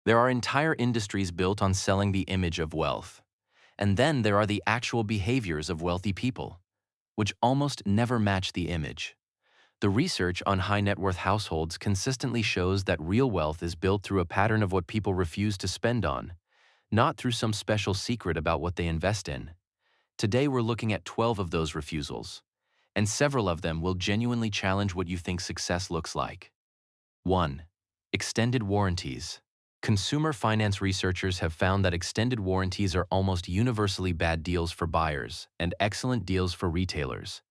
There are entire industries built on selling the image of wealth. And then there are the actual behaviors of wealthy people, which almost never match the image. The research on high net worth households consistently shows that real wealth is built through a pattern of what people refuse to spend on, not through some special secret about what they invest in. Today we're looking at 12 of those refusals, and several of them will genuinely challenge what you think success looks like. 1. Extended warranties. Consumer finance researchers have found that extended warranties are almost universally bad deals for buyers and excellent deals for retailers.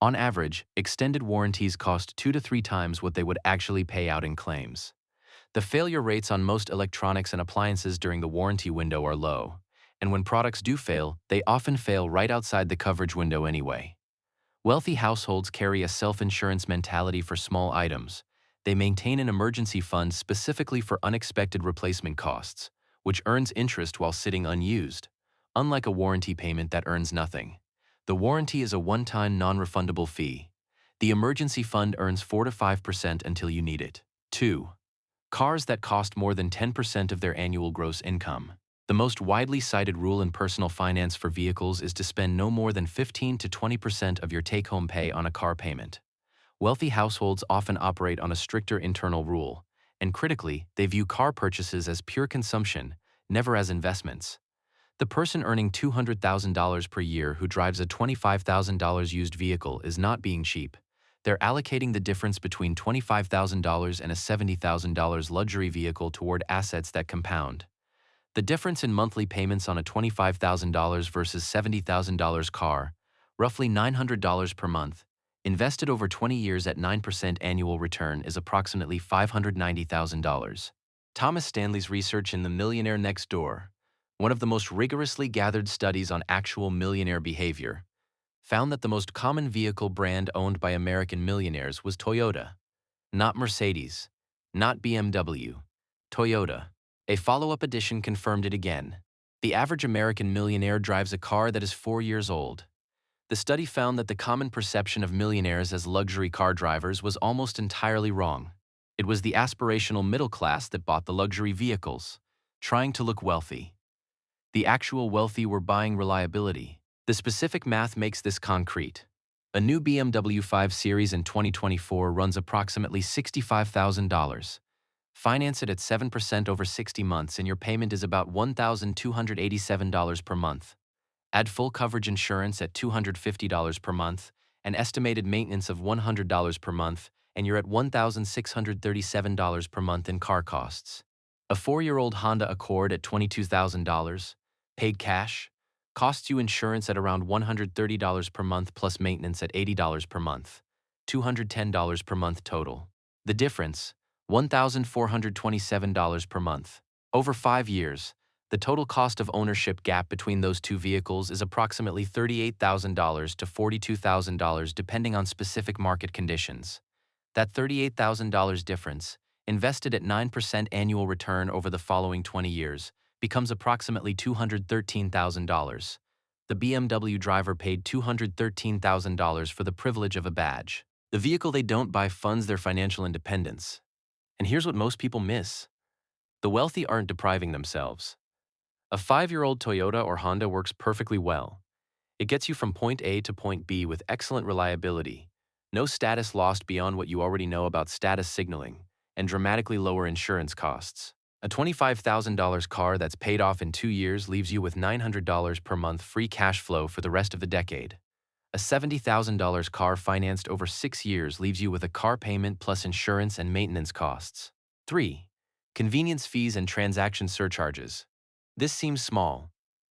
On average, extended warranties cost 2 to 3 times what they would actually pay out in claims. The failure rates on most electronics and appliances during the warranty window are low, and when products do fail, they often fail right outside the coverage window anyway. Wealthy households carry a self-insurance mentality for small items. They maintain an emergency fund specifically for unexpected replacement costs, which earns interest while sitting unused, unlike a warranty payment that earns nothing. The warranty is a one-time non-refundable fee. The emergency fund earns 4 to 5% until you need it. 2. Cars that cost more than 10% of their annual gross income. The most widely cited rule in personal finance for vehicles is to spend no more than 15 to 20% of your take-home pay on a car payment. Wealthy households often operate on a stricter internal rule, and critically, they view car purchases as pure consumption, never as investments. The person earning $200,000 per year who drives a $25,000 used vehicle is not being cheap. They're allocating the difference between $25,000 and a $70,000 luxury vehicle toward assets that compound. The difference in monthly payments on a $25,000 versus $70,000 car, roughly $900 per month, invested over 20 years at 9% annual return is approximately $590,000. Thomas Stanley's research in The Millionaire Next Door, one of the most rigorously gathered studies on actual millionaire behavior, found that the most common vehicle brand owned by American millionaires was Toyota, not Mercedes, not BMW, Toyota. A follow-up edition confirmed it again. The average American millionaire drives a car that is 4 years old. The study found that the common perception of millionaires as luxury car drivers was almost entirely wrong. It was the aspirational middle class that bought the luxury vehicles, trying to look wealthy. The actual wealthy were buying reliability. The specific math makes this concrete. A new BMW 5 Series in 2024 runs approximately $65,000. Finance it at 7% over 60 months and your payment is about $1,287 per month. Add full coverage insurance at $250 per month, an estimated maintenance of $100 per month, and you're at $1,637 per month in car costs. A 4-year-old Honda Accord at $22,000, paid cash, costs you insurance at around $130 per month plus maintenance at $80 per month, $210 per month total. The difference, $1,427 per month. Over 5 years, the total cost of ownership gap between those two vehicles is approximately $38,000 to $42,000 depending on specific market conditions. That $38,000 difference, invested at 9% annual return over the following 20 years, becomes approximately $213,000. The BMW driver paid $213,000 for the privilege of a badge. The vehicle they don't buy funds their financial independence. And here's what most people miss. The wealthy aren't depriving themselves. A 5-year-old Toyota or Honda works perfectly well. It gets you from point A to point B with excellent reliability, no status lost beyond what you already know about status signaling, and dramatically lower insurance costs. A $25,000 car that's paid off in 2 years leaves you with $900 per month free cash flow for the rest of the decade. A $70,000 car financed over 6 years leaves you with a car payment plus insurance and maintenance costs. 3. Convenience fees and transaction surcharges. This seems small.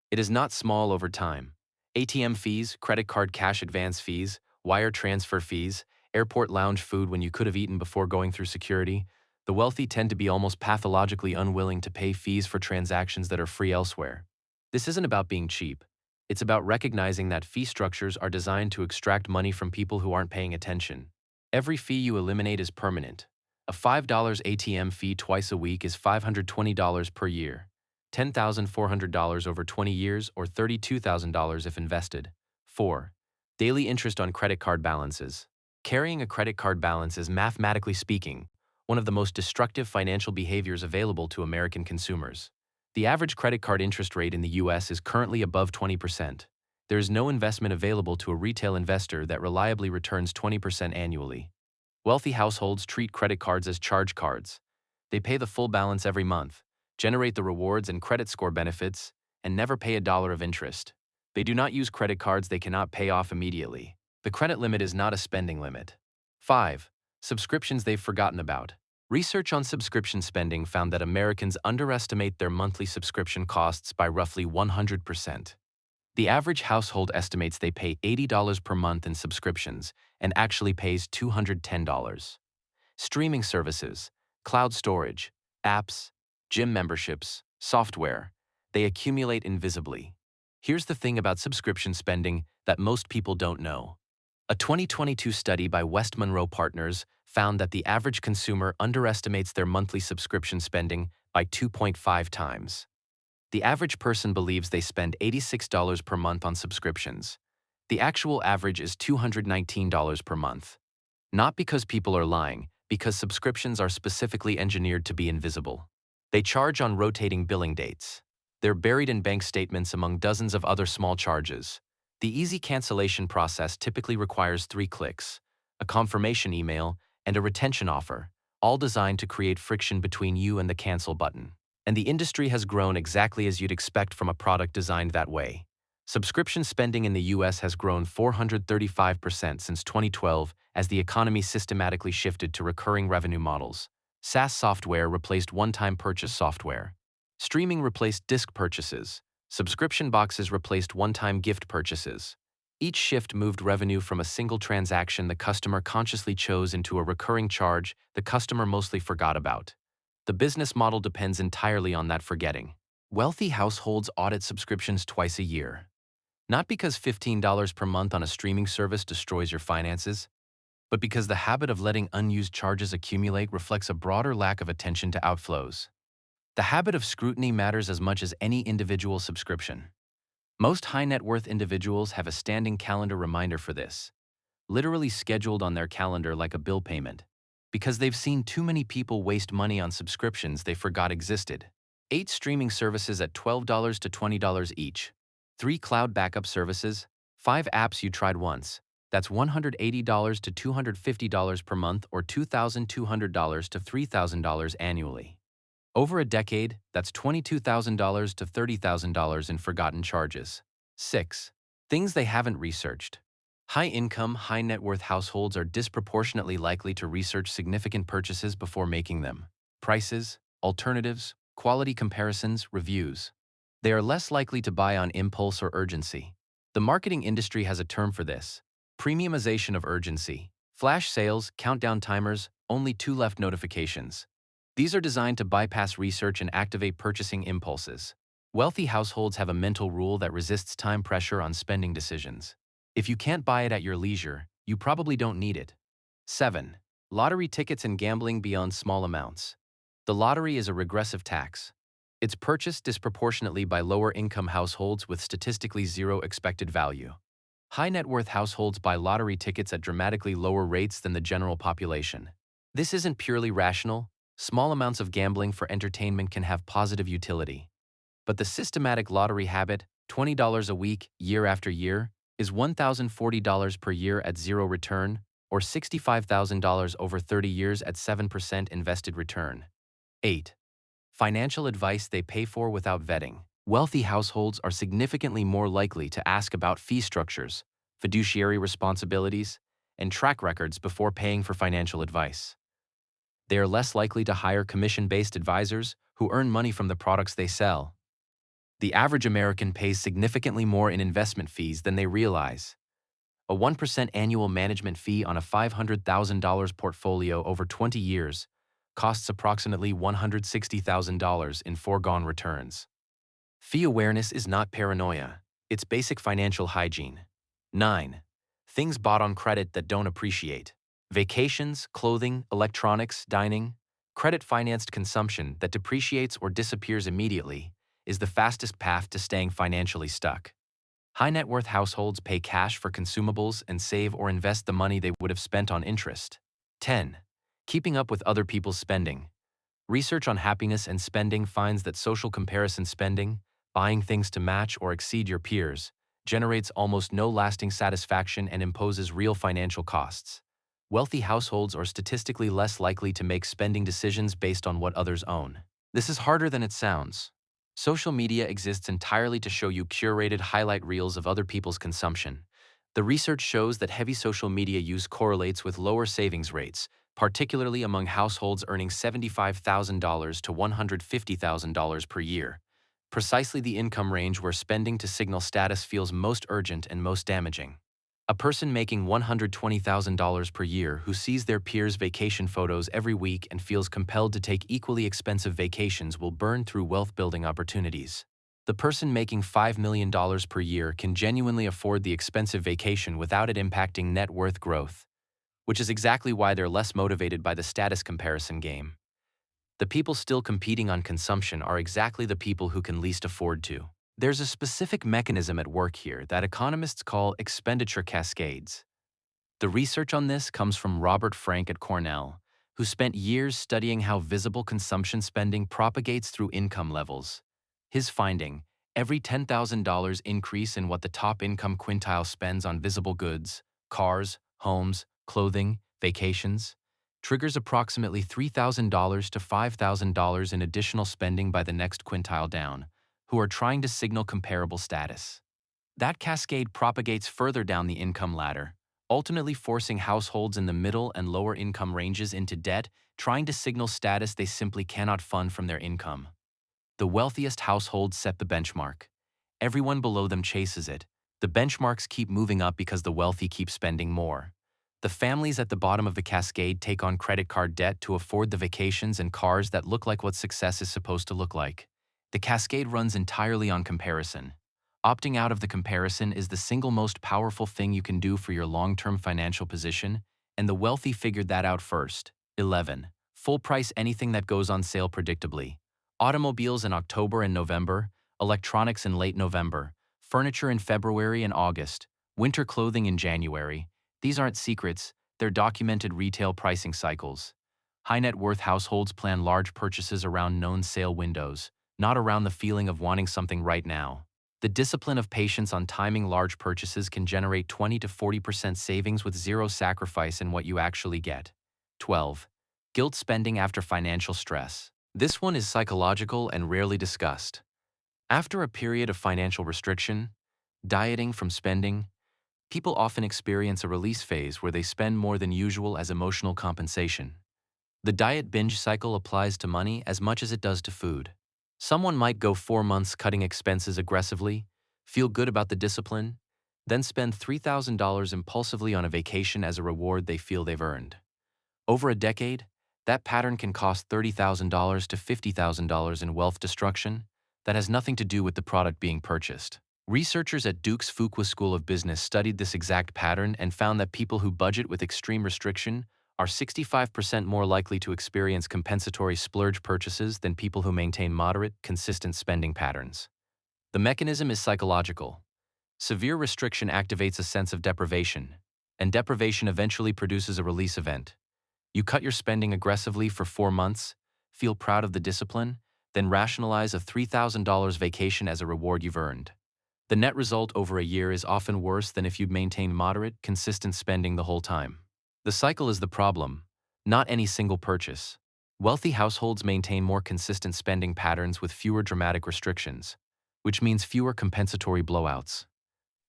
It is not small over time. ATM fees, credit card cash advance fees, wire transfer fees, airport lounge food when you could have eaten before going through security. The wealthy tend to be almost pathologically unwilling to pay fees for transactions that are free elsewhere. This isn't about being cheap. It's about recognizing that fee structures are designed to extract money from people who aren't paying attention. Every fee you eliminate is permanent. A $5 ATM fee twice a week is $520 per year, $10,400 over 20 years or $32,000 if invested. 4. Daily interest on credit card balances. Carrying a credit card balance is, mathematically speaking, one of the most destructive financial behaviors available to American consumers. The average credit card interest rate in the US is currently above 20%. There is no investment available to a retail investor that reliably returns 20% annually. Wealthy households treat credit cards as charge cards. They pay the full balance every month, generate the rewards and credit score benefits, and never pay a dollar of interest. They do not use credit cards they cannot pay off immediately. The credit limit is not a spending limit. 5. Subscriptions they've forgotten about. Research on subscription spending found that Americans underestimate their monthly subscription costs by roughly 100%. The average household estimates they pay $80 per month in subscriptions and actually pays $210. Streaming services, cloud storage, apps, gym memberships, software, they accumulate invisibly. Here's the thing about subscription spending that most people don't know. A 2022 study by West Monroe Partners found that the average consumer underestimates their monthly subscription spending by 2.5 times. The average person believes they spend $86 per month on subscriptions. The actual average is $219 per month. Not because people are lying, because subscriptions are specifically engineered to be invisible. They charge on rotating billing dates. They're buried in bank statements among dozens of other small charges. The easy cancellation process typically requires 3 clicks, a confirmation email, and a retention offer, all designed to create friction between you and the cancel button. And the industry has grown exactly as you'd expect from a product designed that way. Subscription spending in the US has grown 435% since 2012 as the economy systematically shifted to recurring revenue models. SaaS software replaced one-time purchase software. Streaming replaced disc purchases. Subscription boxes replaced one-time gift purchases. Each shift moved revenue from a single transaction the customer consciously chose into a recurring charge the customer mostly forgot about. The business model depends entirely on that forgetting. Wealthy households audit subscriptions twice a year. Not because $15 per month on a streaming service destroys your finances, but because the habit of letting unused charges accumulate reflects a broader lack of attention to outflows. The habit of scrutiny matters as much as any individual subscription. Most high-net-worth individuals have a standing calendar reminder for this, literally scheduled on their calendar like a bill payment, because they've seen too many people waste money on subscriptions they forgot existed. 8 streaming services at $12 to $20 each. 3 cloud backup services, 5 apps you tried once. That's $180 to $250 per month or $2,200 to $3,000 annually. Over a decade, that's $22,000 to $30,000 in forgotten charges. 6. Things they haven't researched. High-income, high-net-worth households are disproportionately likely to research significant purchases before making them. Prices, alternatives, quality comparisons, reviews. They are less likely to buy on impulse or urgency. The marketing industry has a term for this: premiumization of urgency. Flash sales, countdown timers, only 2 left notifications. These are designed to bypass research and activate purchasing impulses. Wealthy households have a mental rule that resists time pressure on spending decisions. If you can't buy it at your leisure, you probably don't need it. 7. Lottery tickets and gambling beyond small amounts. The lottery is a regressive tax. It's purchased disproportionately by lower-income households with statistically zero expected value. High-net-worth households buy lottery tickets at dramatically lower rates than the general population. This isn't purely rational. Small amounts of gambling for entertainment can have positive utility. But the systematic lottery habit, $20 a week, year after year, is $1,040 per year at zero return, or $65,000 over 30 years at 7% invested return. 8. Financial advice they pay for without vetting. Wealthy households are significantly more likely to ask about fee structures, fiduciary responsibilities, and track records before paying for financial advice. They are less likely to hire commission-based advisors who earn money from the products they sell. The average American pays significantly more in investment fees than they realize. A 1% annual management fee on a $500,000 portfolio over 20 years costs approximately $160,000 in foregone returns. Fee awareness is not paranoia. It's basic financial hygiene. 9. Things bought on credit that don't appreciate. Vacations, clothing, electronics, dining. Credit-financed consumption that depreciates or disappears immediately is the fastest path to staying financially stuck. High-net-worth households pay cash for consumables and save or invest the money they would have spent on interest. 10. Keeping up with other people's spending. Research on happiness and spending finds that social comparison spending, buying things to match or exceed your peers, generates almost no lasting satisfaction and imposes real financial costs. Wealthy households are statistically less likely to make spending decisions based on what others own. This is harder than it sounds. Social media exists entirely to show you curated highlight reels of other people's consumption. The research shows that heavy social media use correlates with lower savings rates, particularly among households earning $75,000 to $150,000 per year, precisely the income range where spending to signal status feels most urgent and most damaging. A person making $120,000 per year who sees their peers' vacation photos every week and feels compelled to take equally expensive vacations will burn through wealth-building opportunities. The person making $5 million per year can genuinely afford the expensive vacation without it impacting net worth growth, which is exactly why they're less motivated by the status comparison game. The people still competing on consumption are exactly the people who can least afford to. There's a specific mechanism at work here that economists call expenditure cascades. The research on this comes from Robert Frank at Cornell, who spent years studying how visible consumption spending propagates through income levels. His finding, every $10,000 increase in what the top income quintile spends on visible goods, cars, homes, clothing, vacations, triggers approximately $3,000 to $5,000 in additional spending by the next quintile down, who are trying to signal comparable status. That cascade propagates further down the income ladder, ultimately forcing households in the middle and lower income ranges into debt, trying to signal status they simply cannot fund from their income. The wealthiest households set the benchmark. Everyone below them chases it. The benchmarks keep moving up because the wealthy keep spending more. The families at the bottom of the cascade take on credit card debt to afford the vacations and cars that look like what success is supposed to look like. The cascade runs entirely on comparison. Opting out of the comparison is the single most powerful thing you can do for your long-term financial position, and the wealthy figured that out first. 11. Full price anything that goes on sale predictably. Automobiles in October and November, electronics in late November, furniture in February and August, winter clothing in January. These aren't secrets, they're documented retail pricing cycles. High net worth households plan large purchases around known sale windows, not around the feeling of wanting something right now. The discipline of patience on timing large purchases can generate 20 to 40% savings with zero sacrifice in what you actually get. 12. Guilt spending after financial stress. This one is psychological and rarely discussed. After a period of financial restriction, dieting from spending, people often experience a release phase where they spend more than usual as emotional compensation. The diet binge cycle applies to money as much as it does to food. Someone might go 4 months cutting expenses aggressively, feel good about the discipline, then spend $3,000 impulsively on a vacation as a reward they feel they've earned. Over a decade, that pattern can cost $30,000 to $50,000 in wealth destruction that has nothing to do with the product being purchased. Researchers at Duke's Fuqua School of Business studied this exact pattern and found that people who budget with extreme restriction are 65% more likely to experience compensatory splurge purchases than people who maintain moderate, consistent spending patterns. The mechanism is psychological. Severe restriction activates a sense of deprivation, and deprivation eventually produces a release event. You cut your spending aggressively for 4 months, feel proud of the discipline, then rationalize a $3,000 vacation as a reward you've earned. The net result over a year is often worse than if you'd maintained moderate, consistent spending the whole time. The cycle is the problem, not any single purchase. Wealthy households maintain more consistent spending patterns with fewer dramatic restrictions, which means fewer compensatory blowouts.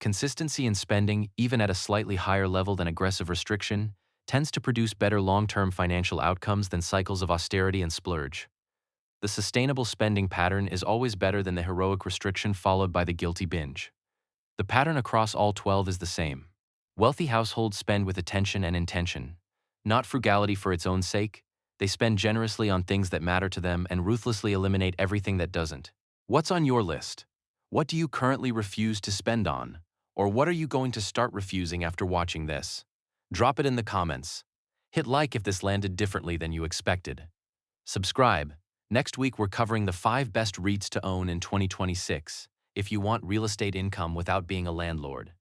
Consistency in spending, even at a slightly higher level than aggressive restriction, tends to produce better long-term financial outcomes than cycles of austerity and splurge. The sustainable spending pattern is always better than the heroic restriction followed by the guilty binge. The pattern across all 12 is the same. Wealthy households spend with attention and intention. Not frugality for its own sake, they spend generously on things that matter to them and ruthlessly eliminate everything that doesn't. What's on your list? What do you currently refuse to spend on? Or what are you going to start refusing after watching this? Drop it in the comments. Hit like if this landed differently than you expected. Subscribe. Next week we're covering the 5 best REITs to own in 2026 if you want real estate income without being a landlord.